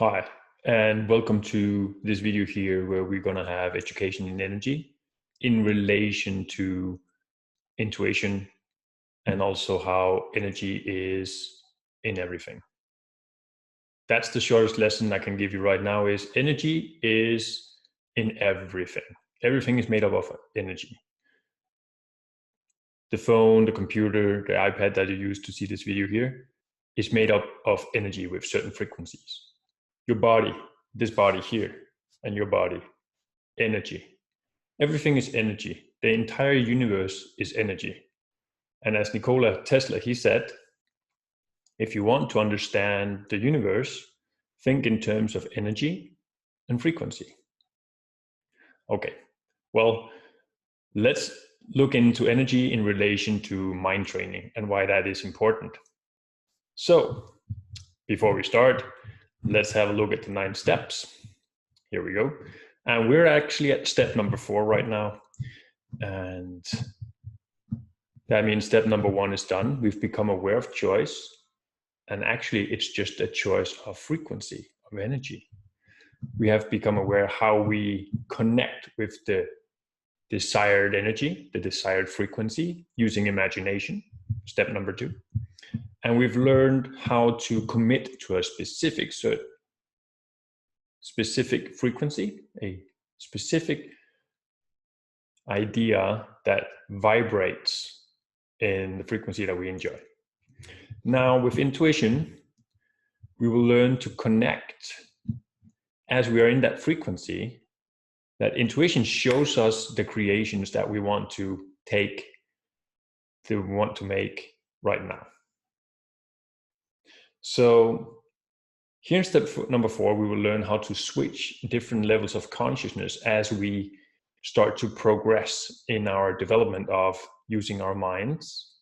Hi, and welcome to this video here where we're going to have education in energy in relation to intuition and also how energy is in everything. That's the shortest lesson I can give you right now is energy is in everything. Everything is made up of energy. The phone, the computer, the iPad that you use to see this video here is made up of energy with certain frequencies. Your body, this body here, and your body, energy. Everything is energy. The entire universe is energy. And as Nikola Tesla, he said, if you want to understand the universe, think in terms of energy and frequency. Okay, well, let's look into energy in relation to mind training and why that is important. So, before we start, let's have a look at the 9 steps. Here we go. And we're actually at step number 4 right now. And that means step number 1 is done. We've become aware of choice. And actually, it's just a choice of frequency, of energy. We have become aware how we connect with the desired energy, the desired frequency, using imagination, step number 2. And we've learned how to commit to a specific frequency, a specific idea that vibrates in the frequency that we enjoy. Now, with intuition, we will learn to connect as we are in that frequency. That intuition shows us the creations that we want to make right now. So here in step number 4, we will learn how to switch different levels of consciousness as we start to progress in our development of using our minds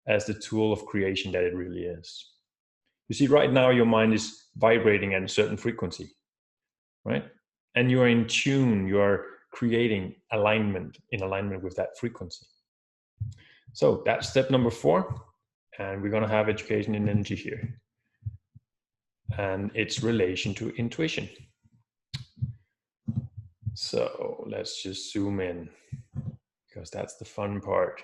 as the tool of creation that it really is. You see, right now your mind is vibrating at a certain frequency, right? And you are in tune, you are creating alignment with that frequency. So that's step number 4, and we're going to have education in energy here. And its relation to intuition. So let's just zoom in, because that's the fun part.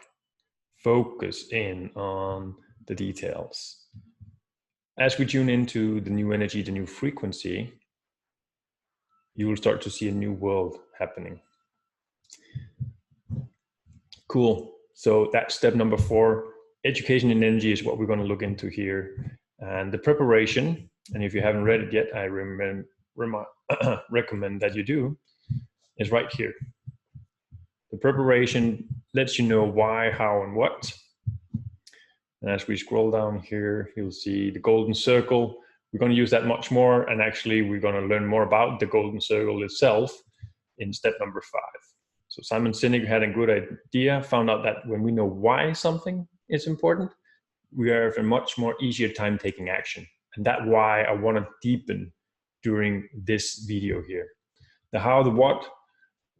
Focus in on the details. As we tune into the new energy, the new frequency, you will start to see a new world happening. Cool. So that's step number 4. Education in energy is what we're going to look into here. And the preparation, and if you haven't read it yet, I recommend that you do, is right here. The preparation lets you know why, how, and what. And as we scroll down here, you'll see the golden circle. We're going to use that much more, and actually we're going to learn more about the golden circle itself in step number 5. So Simon Sinek had a good idea, found out that when we know why something is important, we have a much more easier time taking action. And that's why I want to deepen during this video here. The how, the what,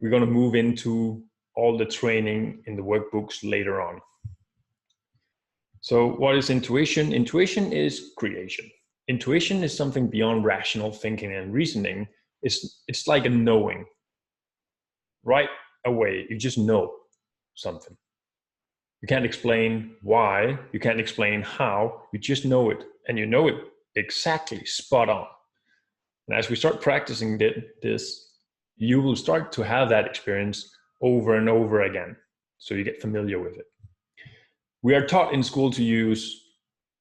we're going to move into all the training in the workbooks later on. So what is intuition? Intuition is creation. Intuition is something beyond rational thinking and reasoning. It's like a knowing. Right away, you just know something. You can't explain why, you can't explain how, you just know it, and you know it exactly, spot on. And as we start practicing this, you will start to have that experience over and over again, so you get familiar with it. We are taught in school to use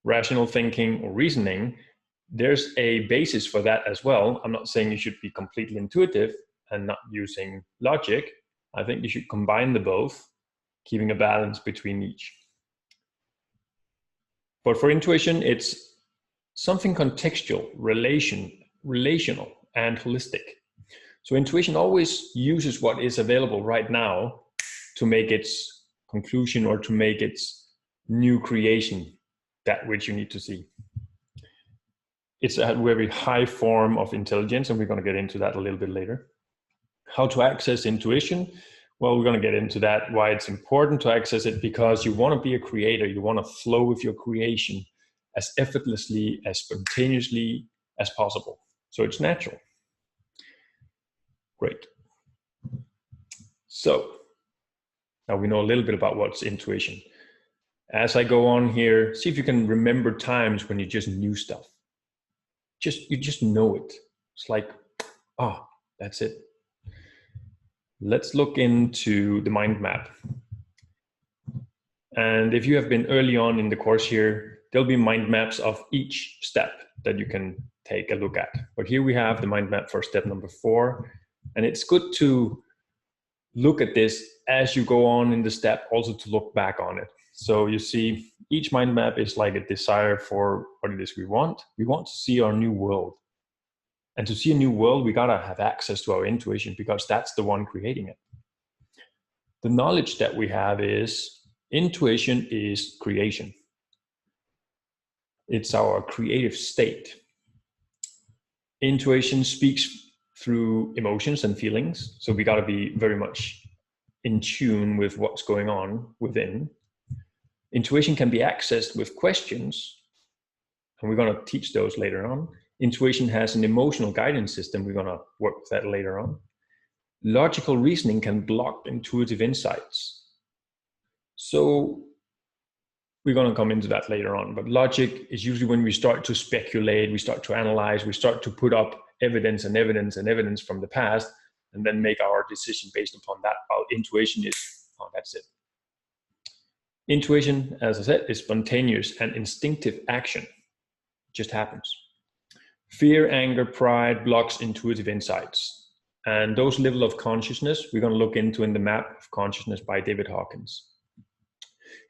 rational thinking or reasoning. There's a basis for that as well. I'm not saying you should be completely intuitive and not using logic. I think you should combine the both, keeping a balance between each. But for intuition, it's something contextual, relational, and holistic. So intuition always uses what is available right now to make its conclusion or to make its new creation, that which you need to see. It's a very high form of intelligence, and we're going to get into that a little bit later. How to access intuition? Well, we're going to get into that, why it's important to access it, because you want to be a creator. You want to flow with your creation as effortlessly, as spontaneously as possible. So it's natural. Great. So now we know a little bit about what's intuition. As I go on here, see if you can remember times when you just knew stuff. You just know it. It's like, oh, that's it. Let's look into the mind map. And if you have been early on in the course here, there'll be mind maps of each step that you can take a look at. But here we have the mind map for step number 4. And it's good to look at this as you go on in the step, also to look back on it. So you see, each mind map is like a desire for what it is we want. We want to see our new world. And to see a new world, we gotta have access to our intuition, because that's the one creating it. The knowledge that we have is intuition is creation. It's our creative state. Intuition speaks through emotions and feelings. So we got to be very much in tune with what's going on within. Intuition can be accessed with questions, and we're going to teach those later on. Intuition has an emotional guidance system. We're going to work with that later on. Logical reasoning can block intuitive insights. So we're going to come into that later on. But logic is usually when we start to speculate, we start to analyze, we start to put up evidence and evidence and evidence from the past, and then make our decision based upon that. While intuition is, oh, that's it. Intuition, as I said, is spontaneous and instinctive action. It just happens. Fear, anger, pride blocks intuitive insights. And those level of consciousness, we're going to look into in the map of consciousness by David Hawkins.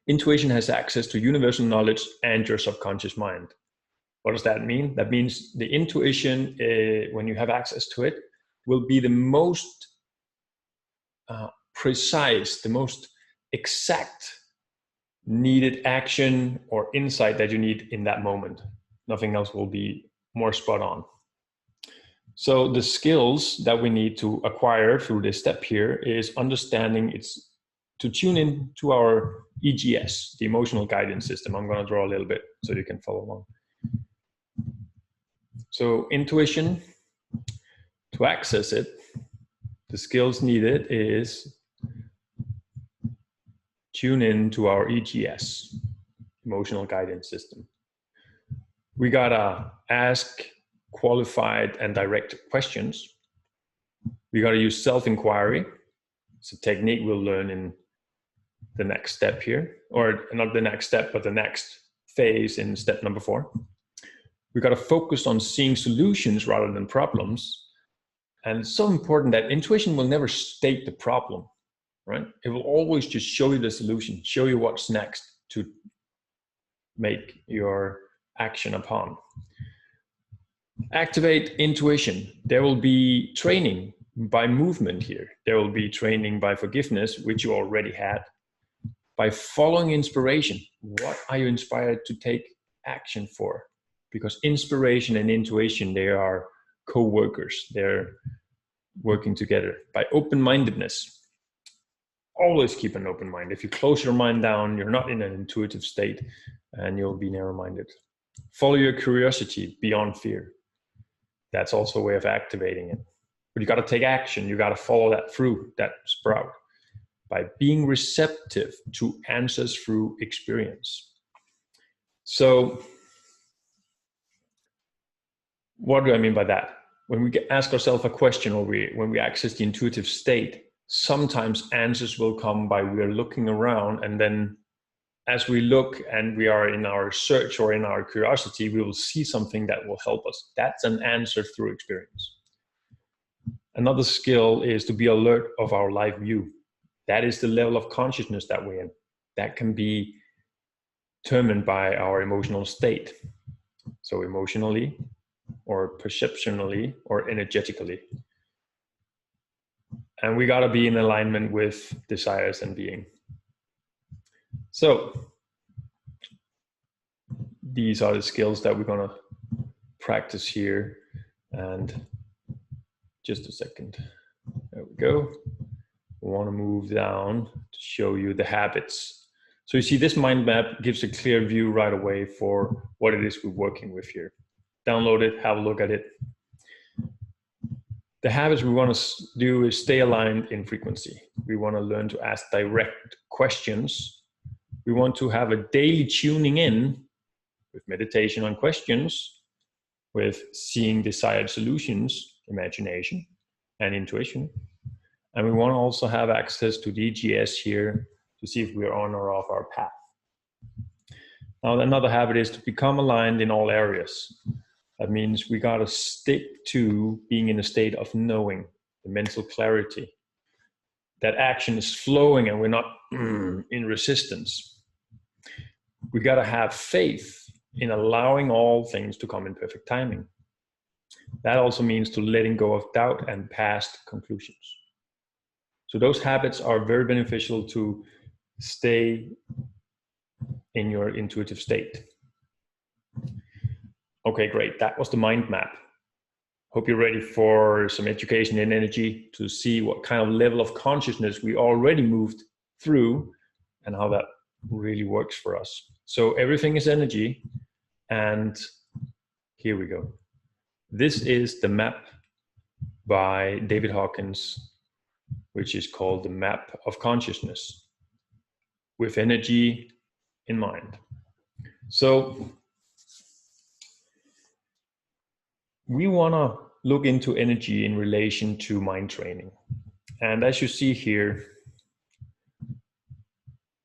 Intuition has access to universal knowledge and your subconscious mind. What does that mean? That means the intuition, when you have access to it, will be the most precise, the most exact needed action or insight that you need in that moment. Nothing else will be more spot on. So the skills that we need to acquire through this step here is understanding it's to tune in to our EGS, the emotional guidance system. I'm going to draw a little bit so you can follow along. So intuition, to access it, the skills needed is tune in to our EGS, emotional guidance system. We gotta ask qualified and direct questions. We gotta use self-inquiry. It's a technique we'll learn in the next step here, or not the next step, but the next phase in step number 4. We gotta focus on seeing solutions rather than problems. And it's so important that intuition will never state the problem, right? It will always just show you the solution, show you what's next to make your action upon. Activate intuition. There will be training by movement here. There will be training by forgiveness, which you already had. By following inspiration. What are you inspired to take action for? Because inspiration and intuition, they are co-workers. They're working together. By open-mindedness. Always keep an open mind. If you close your mind down, you're not in an intuitive state and you'll be narrow-minded. Follow your curiosity beyond fear. That's also a way of activating it. But you got to take action. You got to follow that through, that sprout, by being receptive to answers through experience. So what do I mean by that? When we ask ourselves a question, or when we access the intuitive state, sometimes answers will come by we are looking around, and then as we look and we are in our search or in our curiosity, we will see something that will help us. That's an answer through experience. Another skill is to be alert of our life view. That is the level of consciousness that we're in. That can be determined by our emotional state. So emotionally, or perceptionally, or energetically. And we gotta be in alignment with desires and being. So these are the skills that we're gonna practice here. And just a second, there we go. We wanna move down to show you the habits. So you see this mind map gives a clear view right away for what it is we're working with here. Download it, have a look at it. the habits we want to do is stay aligned in frequency. We want to learn to ask direct questions. We want to have a daily tuning in with meditation on questions, with seeing desired solutions, imagination and intuition. And we want to also have access to DGS here to see if we're on or off our path. Now, another habit is to become aligned in all areas. That means we got to stick to being in a state of knowing, the mental clarity. That action is flowing and we're not in resistance. We got to have faith in allowing all things to come in perfect timing. That also means to letting go of doubt and past conclusions. So those habits are very beneficial to stay in your intuitive state. Okay, great. That was the mind map. Hope you're ready for some education in energy to see what kind of level of consciousness we already moved through and how that really works for us. So everything is energy. And here we go. This is the map by David Hawkins, which is called the map of consciousness with energy in mind. So we want to look into energy in relation to mind training. And as you see here,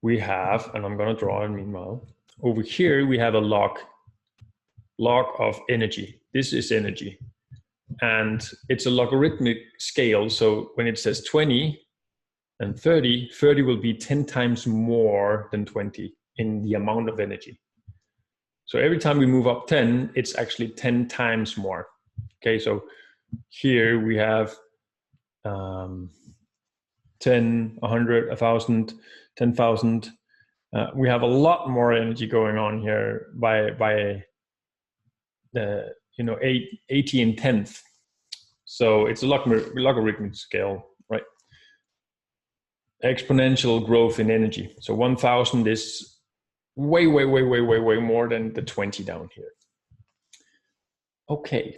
we have, and I'm going to draw it meanwhile, over here we have a log of energy. This is energy. And it's a logarithmic scale. So when it says 20 and 30, 30 will be 10 times more than 20 in the amount of energy. So every time we move up 10, it's actually 10 times more. Okay, so here we have 10, 100, 1,000, 10,000. We have a lot more energy going on here by the 80 and 10th. So it's a logarithmic scale, right? Exponential growth in energy. So 1,000 is way more than the 20 down here. Okay,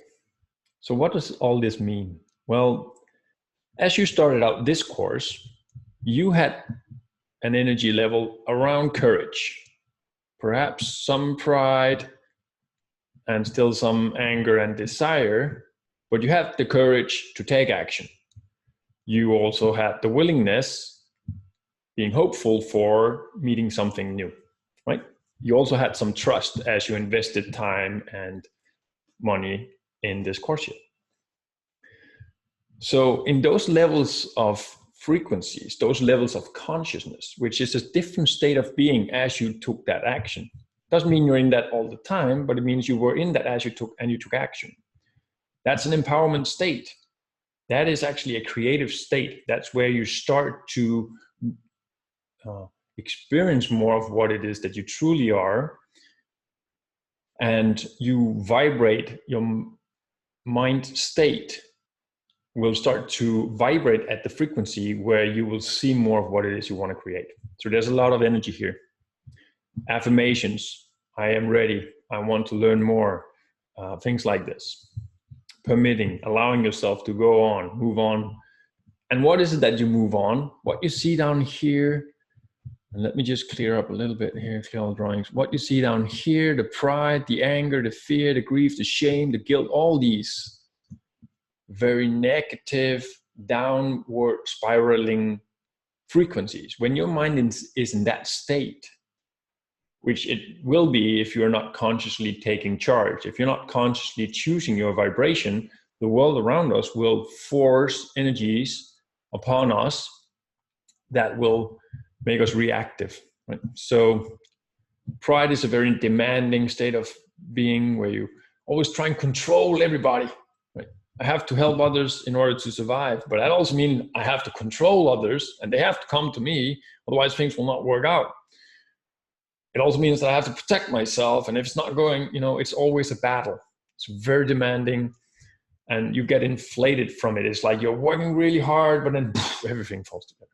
so what does all this mean? Well, as you started out this course, you had an energy level around courage, perhaps some pride, and still some anger and desire, but you had the courage to take action. You also had the willingness, being hopeful for meeting something new, right? You also had some trust as you invested time and money in this course here. So in those levels of frequencies, those levels of consciousness, which is a different state of being as you took that action. Doesn't mean you're in that all the time, but it means you were in that as you took action. That's an empowerment state. That is actually a creative state. That's where you start to experience more of what it is that you truly are. And you vibrate, your mind state will start to vibrate at the frequency where you will see more of what it is you want to create. So there's a lot of energy here. Affirmations, I am ready, I want to learn more, things like this. Permitting, allowing yourself to go on, move on. And what is it that you move on? What you see down here, and let me just clear up a little bit here, clear all the drawings. What you see down here, the pride, the anger, the fear, the grief, the shame, the guilt, all these very negative, downward spiraling frequencies. When your mind is in that state, which it will be if you're not consciously taking charge, if you're not consciously choosing your vibration, the world around us will force energies upon us that will make us reactive. Right? So pride is a very demanding state of being where you always try and control everybody. Right? I have to help others in order to survive, but that also means I have to control others and they have to come to me, otherwise things will not work out. It also means that I have to protect myself, and if it's not going, it's always a battle. It's very demanding and you get inflated from it. It's like you're working really hard, but then everything falls together.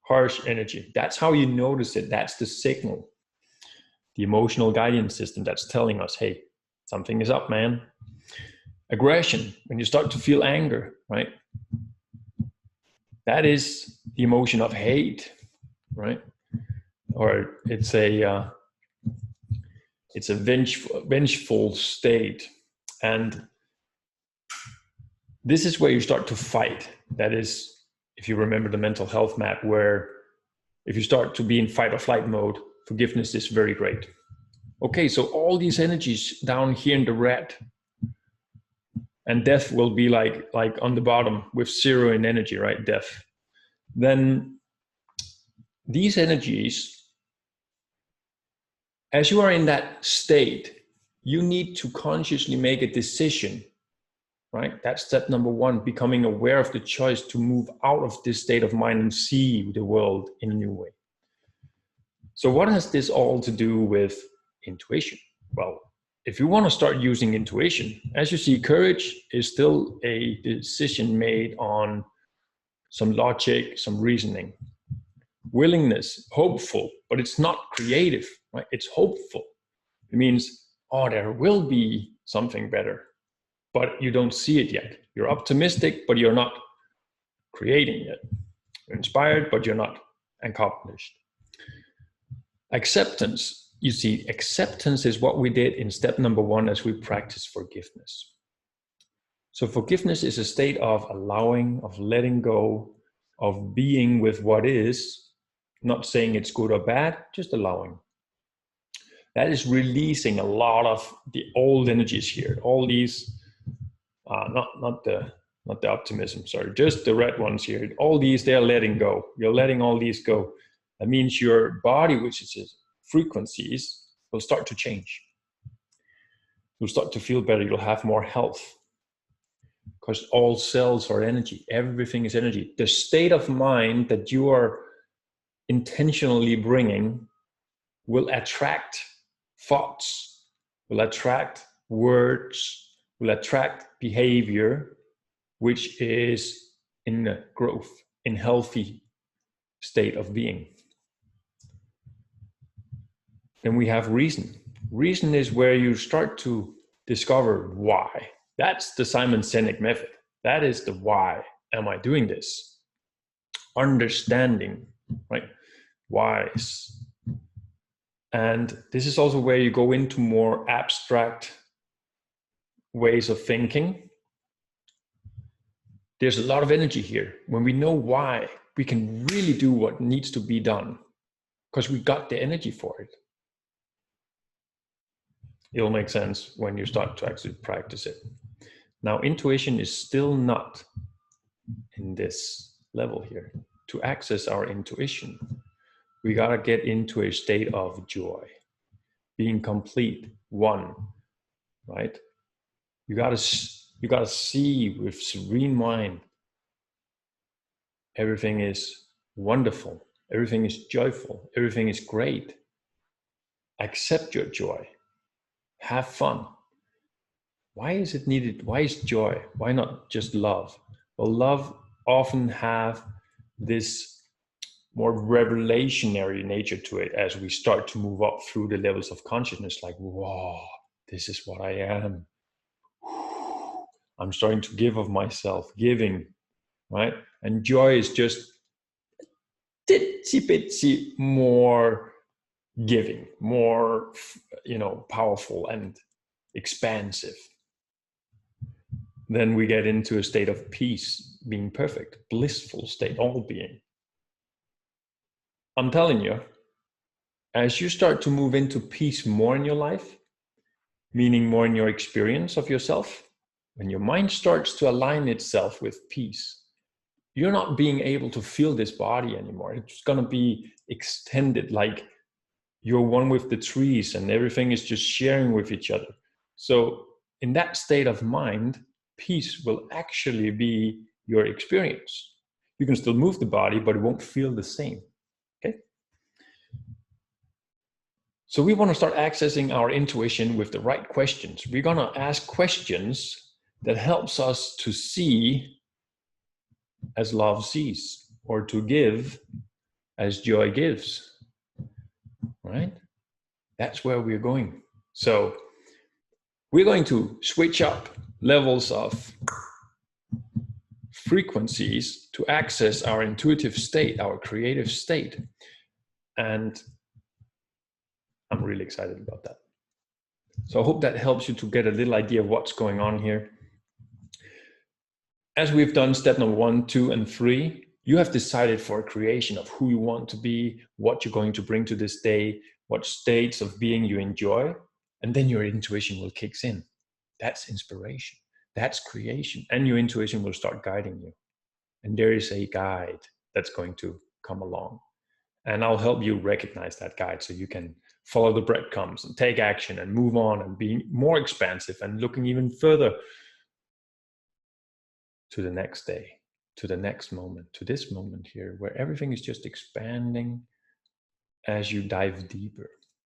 Harsh energy. That's how you notice it. That's the signal. The emotional guidance system that's telling us, hey, something is up, man. Aggression, when you start to feel anger, right? That is the emotion of hate, right? Or it's a vengeful state. And this is where you start to fight. That is, if you remember the mental health map, where if you start to be in fight or flight mode, forgiveness is very great. Okay, so all these energies down here in the red, and death will be like on the bottom with 0 in energy, right? Death. Then these energies, as you are in that state, you need to consciously make a decision, right? That's step number 1, becoming aware of the choice to move out of this state of mind and see the world in a new way. So what has this all to do with intuition? Well, if you want to start using intuition, as you see, courage is still a decision made on some logic, some reasoning. Willingness, hopeful, but it's not creative, right? It's hopeful. It means, oh, there will be something better, but you don't see it yet. You're optimistic, but you're not creating yet. You're inspired, but you're not accomplished. Acceptance. You see, acceptance is what we did in step number 1 as we practice forgiveness. So forgiveness is a state of allowing, of letting go, of being with what is, not saying it's good or bad, just allowing. That is releasing a lot of the old energies here. All these, not the optimism, sorry, just the red ones here. All these, they're letting go. You're letting all these go. That means your body, which is frequencies, will start to change. You'll start to feel better. You'll have more health, because all cells are energy. Everything is energy. The state of mind that you are intentionally bringing will attract thoughts, will attract words, will attract behavior, which is in a growth, in healthy state of being. Then we have reason. Reason is where you start to discover why. That's the Simon Sinek method. That is the why am I doing this? Understanding, right? Whys. And this is also where you go into more abstract ways of thinking. There's a lot of energy here. When we know why, we can really do what needs to be done, because we got the energy for it. It'll make sense when you start to actually practice it. Now, intuition is still not in this level here. To access our intuition, we gotta get into a state of joy, being complete, one, right? You gotta see with serene mind. Everything is wonderful. Everything is joyful. Everything is great. Accept your joy. Have fun. Why is it needed? Why is joy? Why not just love? Well, love often have this more revelationary nature to it as we start to move up through the levels of consciousness, like, whoa, this is what I am. I'm starting to give of myself, giving, right? And joy is just itsy-bitsy more giving, more, powerful and expansive. Then we get into a state of peace, being perfect, blissful state, all being. I'm telling you, as you start to move into peace more in your life, meaning more in your experience of yourself, when your mind starts to align itself with peace, you're not being able to feel this body anymore. It's going to be extended, like you're one with the trees and everything is just sharing with each other. So in that state of mind, peace will actually be your experience. You can still move the body, but it won't feel the same. Okay? So we want to start accessing our intuition with the right questions. We're going to ask questions that helps us to see as love sees, or to give as joy gives, right? That's where we're going. So we're going to switch up levels of frequencies to access our intuitive state, our creative state. And I'm really excited about that. So I hope that helps you to get a little idea of what's going on here. As we've done step number 1, 2, and 3, you have decided for a creation of who you want to be, what you're going to bring to this day, what states of being you enjoy, and then your intuition will kick in. That's inspiration. That's creation. And your intuition will start guiding you. And there is a guide that's going to come along. And I'll help you recognize that guide so you can follow the breadcrumbs and take action and move on and be more expansive and looking even further to the next day, to the next moment, to this moment here, where everything is just expanding as you dive deeper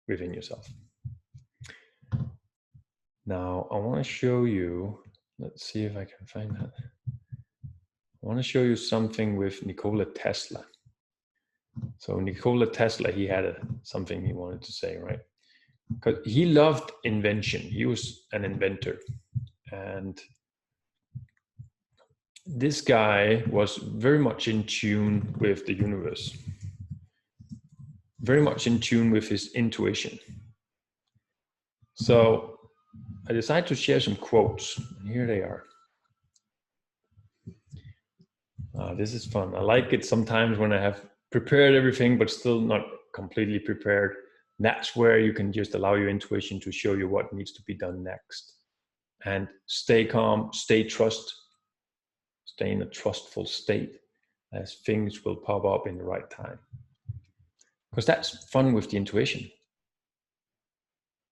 within yourself. Now, I want to show you, let's see if I can find that. I want to show you something with Nikola Tesla. So Nikola Tesla, he had something he wanted to say, right? Because he loved invention. He was an inventor. And this guy was very much in tune with the universe, very much in tune with his intuition. So I decided to share some quotes, and here they are. This is fun. I like it sometimes when I have prepared everything, but still not completely prepared. That's where you can just allow your intuition to show you what needs to be done next. And stay calm, stay in a trustful state, as things will pop up in the right time. Because that's fun with the intuition.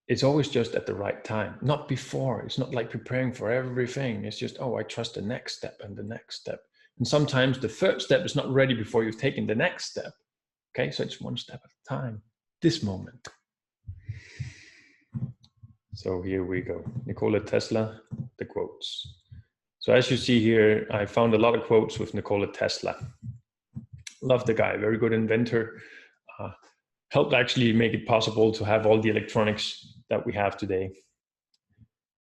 It's always just at the right time, not before. It's not like preparing for everything. It's just, oh, I trust the next step and the next step. And sometimes the third step is not ready before you've taken the next step. Okay, so it's one step at a time, this moment. So here we go. Nikola Tesla, the quotes. So as you see here, I found a lot of quotes with Nikola Tesla. Love the guy, very good inventor. Helped actually make it possible to have all the electronics that we have today.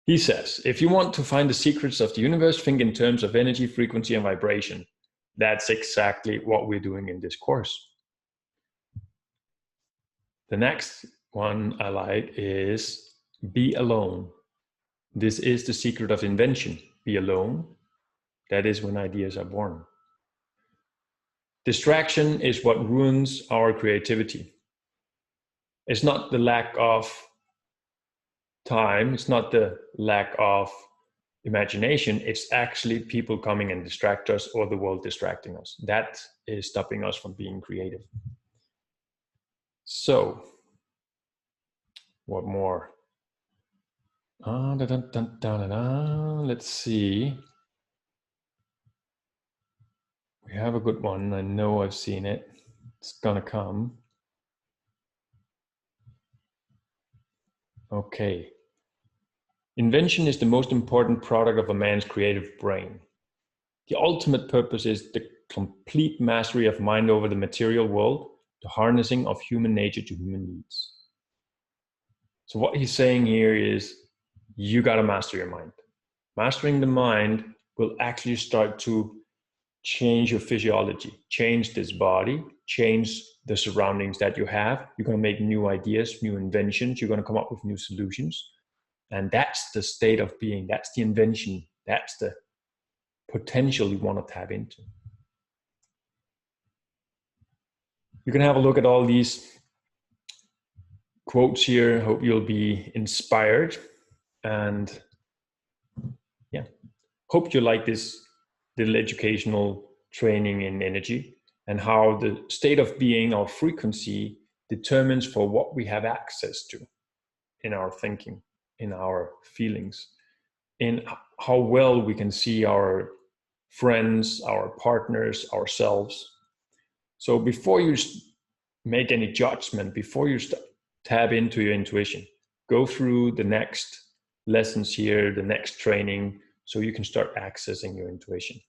He says, if you want to find the secrets of the universe, think in terms of energy, frequency, and vibration. That's exactly what we're doing in this course. The next one I like is be alone. This is the secret of invention. Be alone. That is when ideas are born. Distraction is what ruins our creativity. It's not the lack of time, it's not the lack of imagination, it's actually people coming and distract us or the world distracting us. That is stopping us from being creative. So, what more? Let's see. We have a good one. I know I've seen it. It's gonna come. Okay. Invention is the most important product of a man's creative brain. The ultimate purpose is the complete mastery of mind over the material world, the harnessing of human nature to human needs. So what he's saying here is, you got to master your mind. Mastering the mind will actually start to change your physiology, change this body, change the surroundings that you have. You're going to make new ideas, new inventions. You're going to come up with new solutions. And that's the state of being. That's the invention. That's the potential you want to tap into. You can have a look at all these quotes here. Hope you'll be inspired. And yeah, hope you like this little educational training in energy and how the state of being, our frequency, determines for what we have access to in our thinking, in our feelings, in how well we can see our friends, our partners, ourselves. So before you make any judgment, before you tap into your intuition, go through the next lessons here, the next training, so you can start accessing your intuition.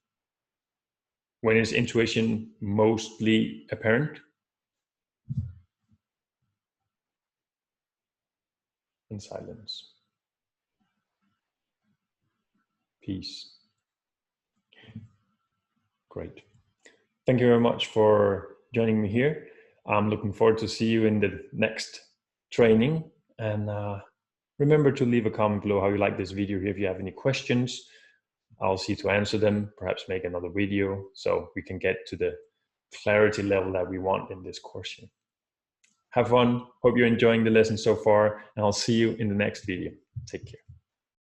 When is intuition mostly apparent? In silence. peace. Great. Thank you very much for joining me here. I'm looking forward to see you in the next training. And remember to leave a comment below how you like this video here. If you have any questions, I'll see to answer them, perhaps make another video so we can get to the clarity level that we want in this course here. Have fun. Hope you're enjoying the lesson so far, and I'll see you in the next video. Take care.